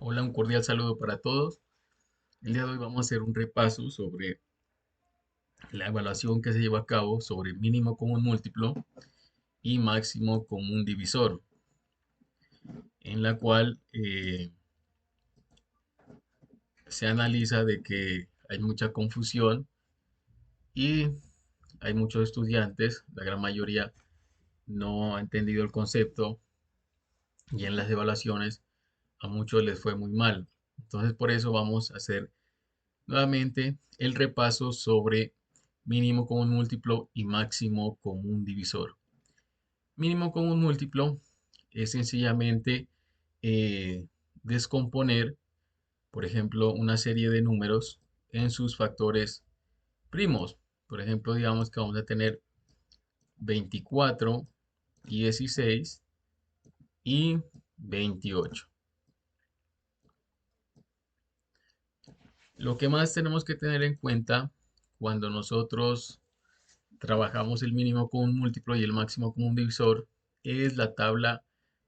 Hola, un cordial saludo para todos. El día de hoy vamos a hacer un repaso sobre la evaluación que se lleva a cabo sobre mínimo común múltiplo y máximo común divisor, en la cual se analiza de que hay mucha confusión y hay muchos estudiantes, la gran mayoría no ha entendido el concepto y en las evaluaciones a muchos les fue muy mal. Entonces por eso vamos a hacer nuevamente el repaso sobre mínimo común múltiplo y máximo común divisor. Mínimo común múltiplo es sencillamente eh, descomponer, por ejemplo, una serie de números en sus factores primos. Por ejemplo, digamos que vamos a tener 24, 16 y 28. Lo que más tenemos que tener en cuenta cuando nosotros trabajamos el mínimo común múltiplo y el máximo común divisor es la tabla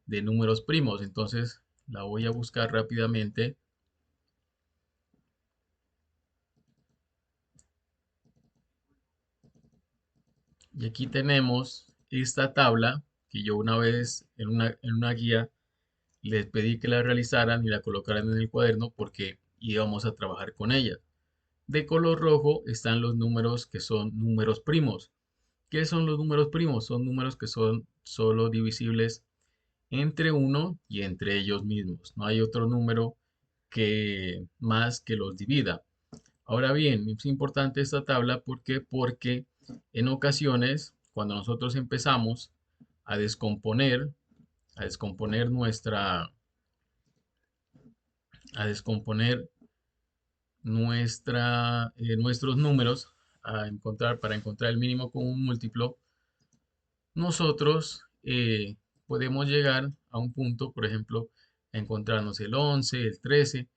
de números primos. Entonces la voy a buscar rápidamente. Y aquí tenemos esta tabla que yo una vez en una guía les pedí que la realizaran y la colocaran en el cuaderno porque íbamos a trabajar con ella. De color rojo están los números que son números primos. ¿Qué son los números primos? Son números que son solo divisibles entre uno y entre ellos mismos. No hay otro número que más que los divida. Ahora bien, es importante esta tabla porque en ocasiones cuando nosotros empezamos a descomponer, a descomponer a descomponer nuestros números para encontrar el mínimo común múltiplo, nosotros podemos llegar a un punto, por ejemplo, a encontrarnos el 11, el 13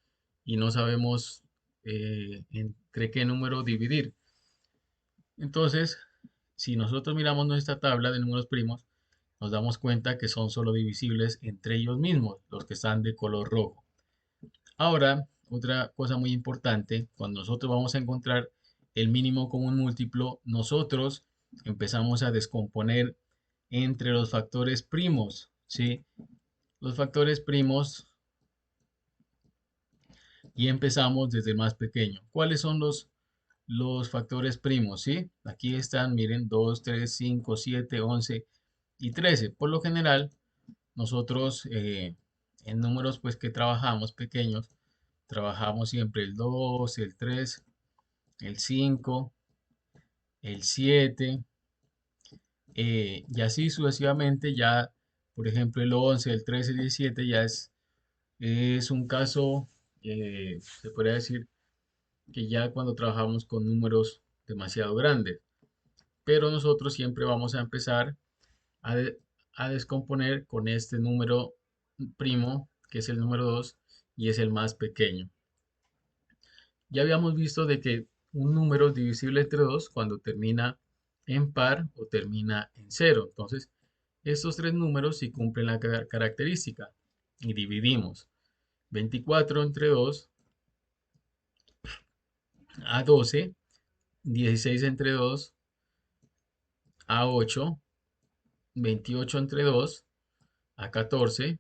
y no sabemos entre qué número dividir. Entonces, si nosotros miramos nuestra tabla de números primos, nos damos cuenta que son solo divisibles entre ellos mismos, los que están de color rojo. Ahora, otra cosa muy importante, cuando nosotros vamos a encontrar el mínimo común múltiplo, nosotros empezamos a descomponer entre los factores primos, ¿sí? Los factores primos y empezamos desde el más pequeño. ¿Cuáles son los factores primos? ¿Sí? Aquí están, miren, 2, 3, 5, 7, 11 y 13. Por lo general, nosotros en números pues que trabajamos pequeños, trabajamos siempre el 2, el 3, el 5, el 7 y así sucesivamente. Ya, por ejemplo, el 11, el 13, el 17 ya es un caso, se podría decir que ya cuando trabajamos con números demasiado grandes, pero nosotros siempre vamos a empezar a, de- a descomponer con este número primo, que es el número 2 y es el más pequeño. Ya habíamos visto de que un número es divisible entre 2 cuando termina en par o termina en cero. Entonces, estos tres números sí cumplen la característica y dividimos 24 entre 2 a 12, 16 entre 2 a 8, 28 entre 2 a 14,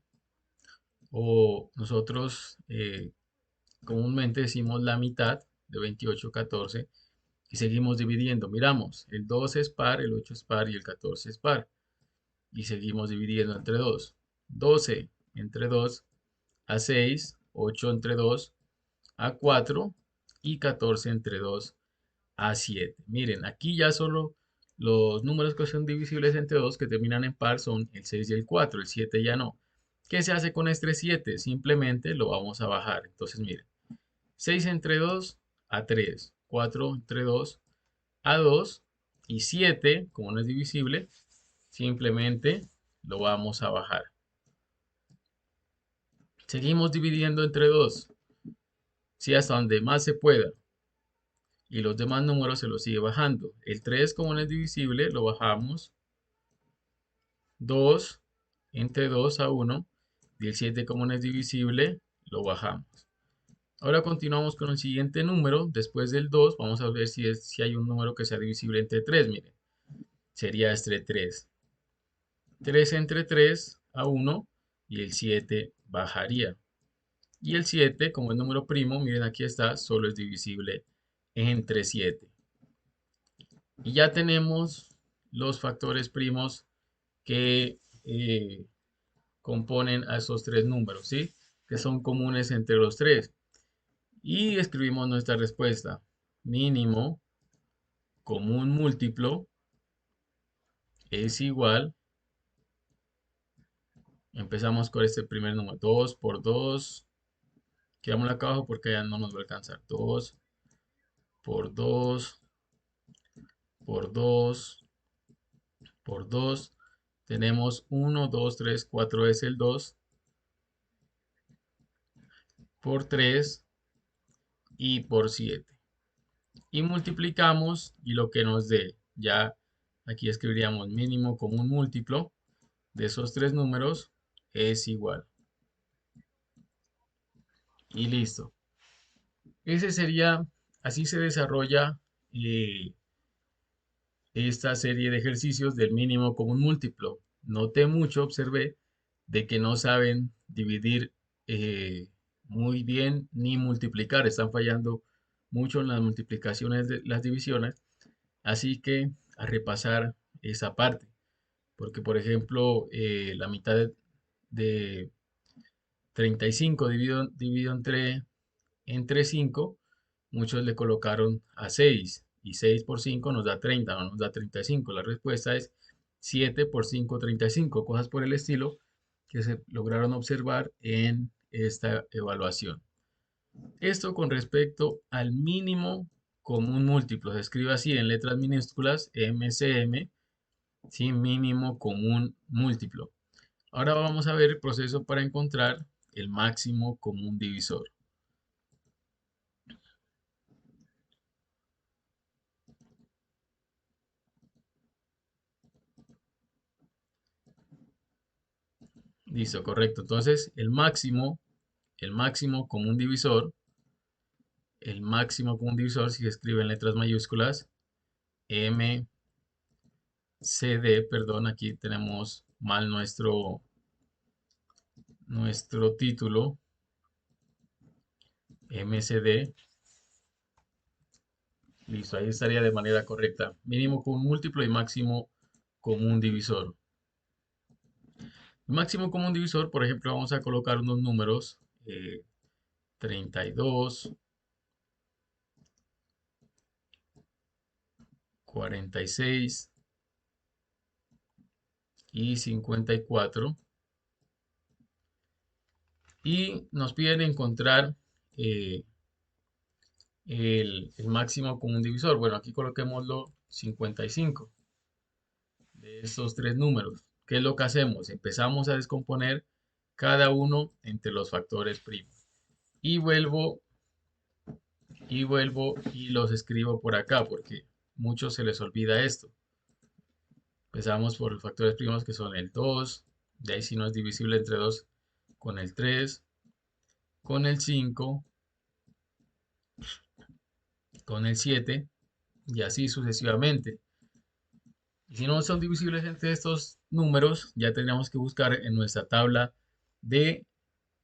o nosotros comúnmente decimos la mitad de 28 a 14 y seguimos dividiendo. Miramos, el 2 es par, el 8 es par y el 14 es par. Y seguimos dividiendo entre 2. 12 entre 2 a 6, 8 entre 2 a 4 y 14 entre 2 a 7. Miren, aquí ya solo los números que son divisibles entre 2 que terminan en par son el 6 y el 4, el 7 ya no. ¿Qué se hace con este 7? Simplemente lo vamos a bajar. Entonces, miren, 6 entre 2 a 3, 4 entre 2 a 2 y 7, como no es divisible, simplemente lo vamos a bajar. Seguimos dividiendo entre 2, si hasta donde más se pueda. Y los demás números se los sigue bajando. El 3 como no es divisible, lo bajamos. 2 entre 2 a 1. Y el 7 como no es divisible, lo bajamos. Ahora continuamos con el siguiente número. Después del 2, vamos a ver si hay un número que sea divisible entre 3. Miren, sería este 3. 3 entre 3 a 1 y el 7 bajaría. Y el 7, como es número primo, miren aquí está, solo es divisible entre 7. Y ya tenemos los factores primos que componen a esos tres números, ¿sí? Que son comunes entre los tres. Y escribimos nuestra respuesta. Mínimo común múltiplo es igual. Empezamos con este primer número. 2 por 2. Quedamos acá abajo porque ya no nos va a alcanzar. 2 por 2 por 2 por 2. Tenemos 1, 2, 3, 4 es el 2 por 3 y por 7. Y multiplicamos y lo que nos dé. Ya aquí escribiríamos mínimo común múltiplo de esos tres números es igual. Y listo. Ese sería, así se desarrolla eh, esta serie de ejercicios del mínimo común múltiplo. Noté mucho, observé, de que no saben dividir muy bien ni multiplicar. Están fallando mucho en las multiplicaciones de las divisiones. Así que a repasar esa parte. Porque, por ejemplo, la mitad de 35 dividido entre 5, muchos le colocaron a 6 y 6 por 5 nos da 30, no nos da 35. La respuesta es 7 por 5, 35, cosas por el estilo que se lograron observar en esta evaluación. Esto con respecto al mínimo común múltiplo, se escribe así en letras minúsculas MCM, ¿sí? Mínimo común múltiplo. Ahora vamos a ver el proceso para encontrar el máximo común divisor. Listo, correcto. Entonces, el máximo común divisor, si se escribe en letras mayúsculas, M, C, D, perdón, aquí tenemos mal nuestro título, M, C, D. Listo, ahí estaría de manera correcta. Mínimo común múltiplo y máximo común divisor. El máximo común divisor, por ejemplo, vamos a colocar unos números, 32, 46 y 54. Y nos piden encontrar eh, el máximo común divisor. Bueno, aquí coloquémoslo 55 de estos tres números. ¿Qué es lo que hacemos? Empezamos a descomponer cada uno entre los factores primos. Y vuelvo y los escribo por acá porque muchos se les olvida esto. Empezamos por los factores primos que son el 2, de ahí si no es divisible entre 2 con el 3, con el 5, con el 7 y así sucesivamente. Y si no son divisibles entre estos números, ya tendríamos que buscar en nuestra tabla de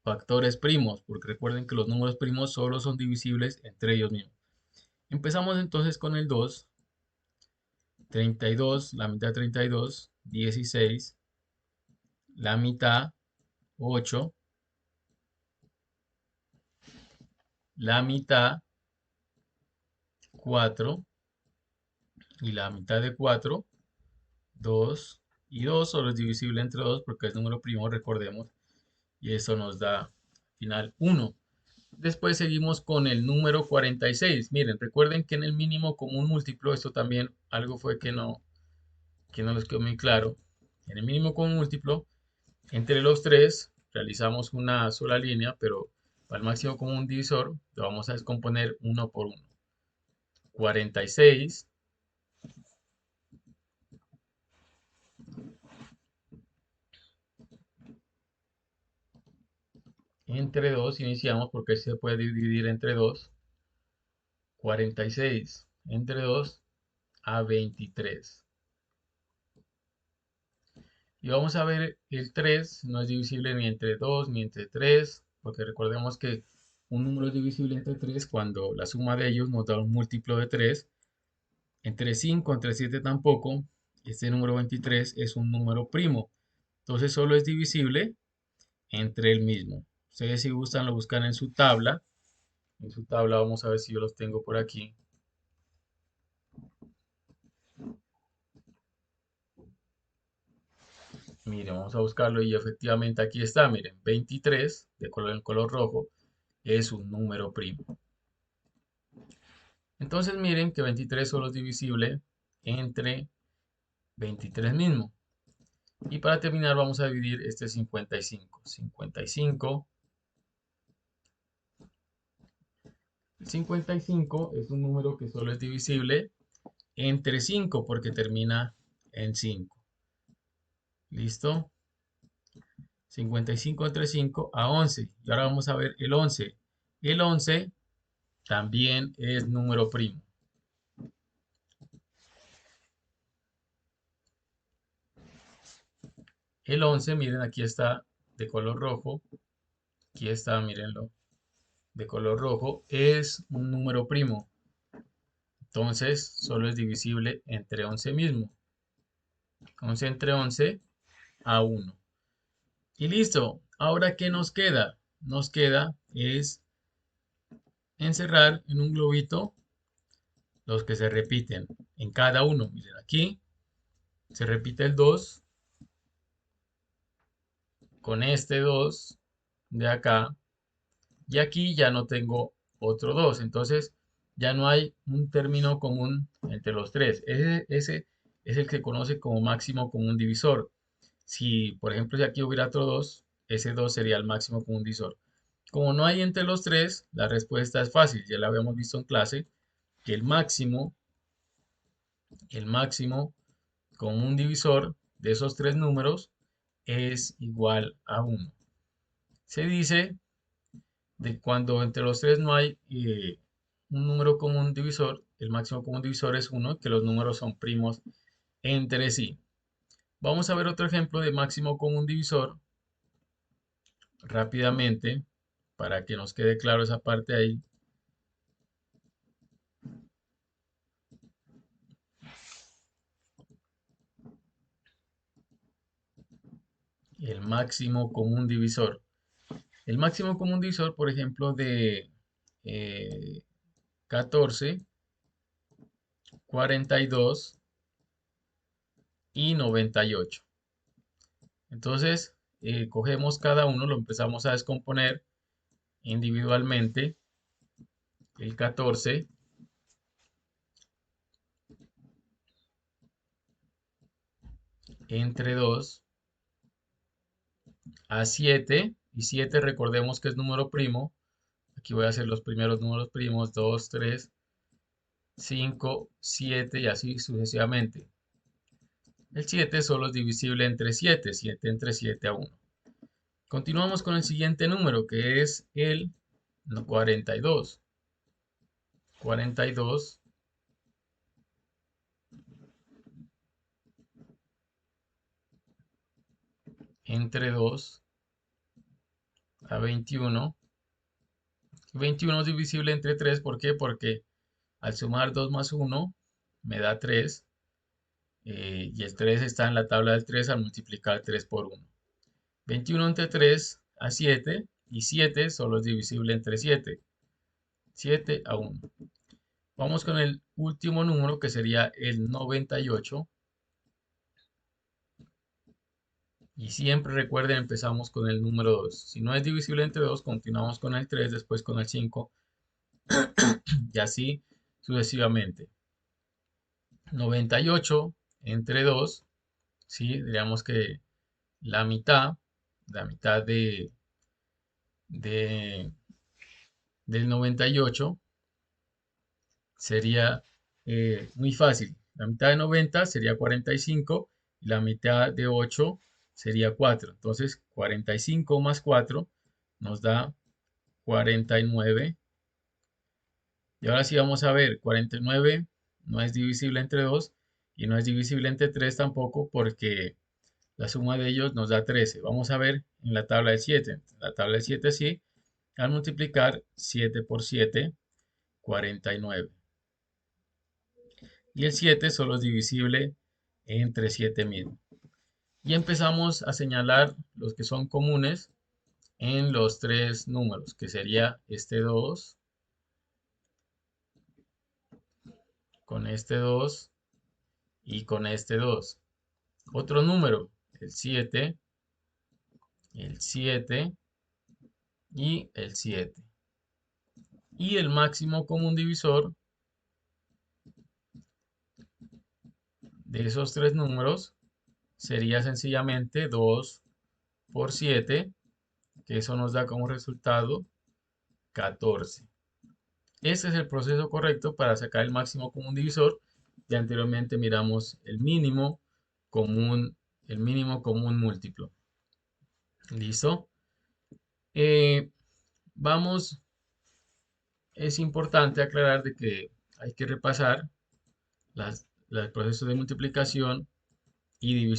factores primos, porque recuerden que los números primos solo son divisibles entre ellos mismos. Empezamos entonces con el 2, 32, la mitad de 32, 16, la mitad, 8, la mitad, 4, y la mitad de 4, 2, y 2 solo es divisible entre 2 porque es número primo, recordemos, y eso nos da al final 1. Después seguimos con el número 46. Miren, recuerden que en el mínimo común múltiplo, esto también algo fue que no les quedó muy claro. En el mínimo común múltiplo, entre los tres realizamos una sola línea, pero para el máximo común divisor lo vamos a descomponer uno por uno. 46 Entre 2 iniciamos porque se puede dividir entre 2. 46 entre 2 a 23. Y vamos a ver el 3 no es divisible ni entre 2 ni entre 3, porque recordemos que un número es divisible entre 3 cuando la suma de ellos nos da un múltiplo de 3. Entre 5, entre 7 tampoco. Este número 23 es un número primo. Entonces solo es divisible entre el mismo. Ustedes si gustan lo buscan en su tabla. En su tabla vamos a ver si yo los tengo por aquí. Miren, vamos a buscarlo y efectivamente aquí está. Miren, 23 de color en color rojo es un número primo. Entonces miren que 23 solo es divisible entre 23 mismo. Y para terminar vamos a dividir este 55. 55. El 55 es un número que solo es divisible entre 5 porque termina en 5. ¿Listo? 55 entre 5 a 11. Y ahora vamos a ver el 11. El 11 también es número primo. El 11, miren, aquí está de color rojo. Aquí está, mírenlo, de color rojo. Es un número primo. Entonces, solo es divisible entre 11 mismo. 11 entre 11 a 1. Y listo. Ahora, ¿qué nos queda? Nos queda es encerrar en un globito los que se repiten en cada uno. Miren, aquí se repite el 2 con este 2 de acá. Y aquí ya no tengo otro 2. Entonces ya no hay un término común entre los tres. Ese es el que se conoce como máximo común divisor. Si, por ejemplo, si aquí hubiera otro 2, ese 2 sería el máximo común divisor. Como no hay entre los tres, la respuesta es fácil. Ya la habíamos visto en clase, que el máximo común divisor de esos tres números es igual a 1. Se dice de cuando entre los tres no hay un número común divisor, el máximo común divisor es 1, que los números son primos entre sí. Vamos a ver otro ejemplo de máximo común divisor rápidamente para que nos quede claro esa parte ahí. El máximo común divisor. El máximo común divisor, por ejemplo, de 14, 42 y 98. Entonces, cogemos cada uno, lo empezamos a descomponer individualmente. El 14 entre 2 a 7. Y 7 recordemos que es número primo. Aquí voy a hacer los primeros números primos. 2, 3, 5, 7 y así sucesivamente. El 7 solo es divisible entre 7. 7 entre 7 a 1. Continuamos con el siguiente número que es el 42. 42 entre 2 a 21. 21 es divisible entre 3. ¿Por qué? Porque al sumar 2 más 1 me da 3. Y el 3 está en la tabla del 3 al multiplicar 3 por 1. 21 entre 3 a 7. Y 7 solo es divisible entre 7. 7 a 1. Vamos con el último número que sería el 98. Y siempre recuerden, empezamos con el número 2. Si no es divisible entre 2, continuamos con el 3, después con el 5 y así sucesivamente. 98 entre 2, ¿sí? Diríamos que la mitad de, del 98 sería muy fácil. La mitad de 90 sería 45 y la mitad de 8 sería 4. Entonces, 45 más 4 nos da 49. Y ahora sí vamos a ver, 49 no es divisible entre 2 y no es divisible entre 3 tampoco porque la suma de ellos nos da 13. Vamos a ver en la tabla de 7. En la tabla de 7 sí, al multiplicar 7 por 7, 49. Y el 7 solo es divisible entre 7 mismo. Y empezamos a señalar los que son comunes en los tres números, que sería este 2 con este 2 y con este 2. Otro número, el 7 y el 7. Y el máximo común divisor de esos tres números sería sencillamente 2 por 7, que eso nos da como resultado 14. Ese es el proceso correcto para sacar el máximo común divisor. Ya anteriormente miramos común, el mínimo común múltiplo. ¿Listo? Eh, vamos, es importante aclarar de que hay que repasar los procesos de multiplicación y división.